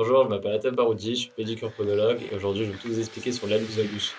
Bonjour, je m'appelle Atef Baroudi, je suis pédicure podologue et aujourd'hui je vais tout vous expliquer sur l'allus valgus.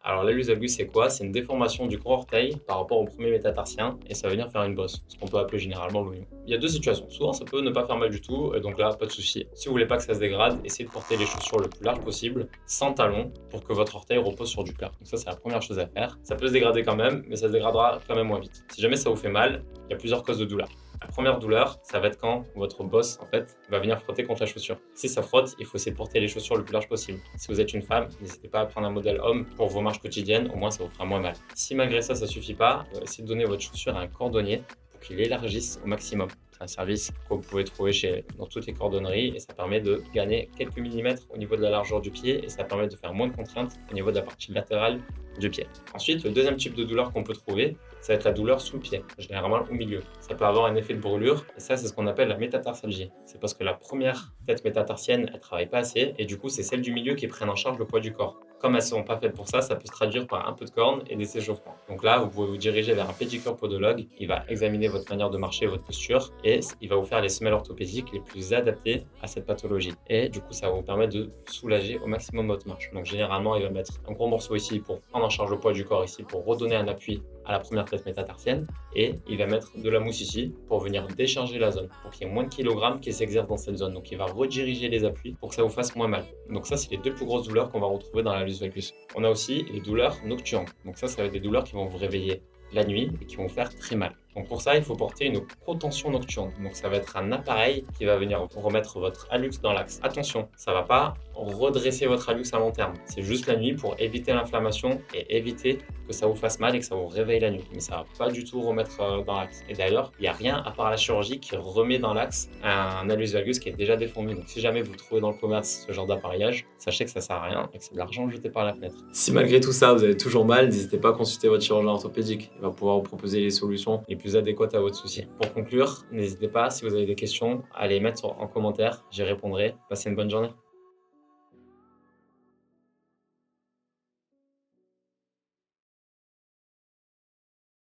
Alors l'allus valgus c'est quoi? C'est une déformation du gros orteil par rapport au premier métatarsien et ça va venir faire une bosse, ce qu'on peut appeler généralement l'oignon. Il y a deux situations, souvent ça peut ne pas faire mal du tout et donc là pas de souci. Si vous voulez pas que ça se dégrade, essayez de porter les chaussures le plus large possible, sans talons, pour que votre orteil repose sur du plat. Donc ça c'est la première chose à faire. Ça peut se dégrader quand même, mais ça se dégradera quand même moins vite. Si jamais ça vous fait mal, il y a plusieurs causes de douleur. La première douleur, ça va être quand votre bosse, en fait, va venir frotter contre la chaussure. Si ça frotte, il faut essayer de porter les chaussures le plus large possible. Si vous êtes une femme, n'hésitez pas à prendre un modèle homme pour vos marches quotidiennes, au moins ça vous fera moins mal. Si malgré ça, ça suffit pas, essayez de donner votre chaussure à un cordonnier pour qu'il élargisse au maximum. C'est un service que vous pouvez trouver dans toutes les cordonneries et ça permet de gagner quelques millimètres au niveau de la largeur du pied et ça permet de faire moins de contraintes au niveau de la partie latérale du pied. Ensuite, le deuxième type de douleur qu'on peut trouver, ça va être la douleur sous le pied, généralement au milieu. Ça peut avoir un effet de brûlure et ça, c'est ce qu'on appelle la métatarsalgie. C'est parce que la première tête métatarsienne, elle travaille pas assez et du coup, c'est celle du milieu qui prenne en charge le poids du corps. Comme elles ne sont pas faites pour ça, ça peut se traduire par un peu de corne et des échauffements. Donc là, vous pouvez vous diriger vers un pédicure podologue. Il va examiner votre manière de marcher, votre posture et il va vous faire les semelles orthopédiques les plus adaptées à cette pathologie. Et du coup, ça va vous permettre de soulager au maximum votre marche. Donc généralement, il va mettre un gros morceau ici pour prendre en charge le poids du corps ici, pour redonner un appui à la première tête métatarsienne et il va mettre de la mousse ici pour venir décharger la zone, pour qu'il y ait moins de kilogrammes qui s'exercent dans cette zone. Donc il va rediriger les appuis pour que ça vous fasse moins mal. Donc ça, c'est les deux plus grosses douleurs qu'on va retrouver dans l'allus valgus. On a aussi les douleurs nocturnes. Donc ça va être des douleurs qui vont vous réveiller la nuit et qui vont vous faire très mal. Donc pour ça, il faut porter une protension nocturne. Donc ça va être un appareil qui va venir remettre votre hallux dans l'axe. Attention, ça ne va pas redresser votre hallux à long terme. C'est juste la nuit pour éviter l'inflammation et éviter que ça vous fasse mal et que ça vous réveille la nuit. Mais ça ne va pas du tout remettre dans l'axe. Et d'ailleurs, il n'y a rien à part la chirurgie qui remet dans l'axe un hallux valgus qui est déjà déformé. Donc si jamais vous trouvez dans le commerce ce genre d'appareillage, sachez que ça ne sert à rien et que c'est de l'argent jeté par la fenêtre. Si malgré tout ça, vous avez toujours mal, n'hésitez pas à consulter votre chirurgien orthopédique. Il va pouvoir vous proposer les solutions les plus adéquates à votre souci. Pour conclure, n'hésitez pas, si vous avez des questions, à les mettre en commentaire, j'y répondrai. Passez une bonne journée.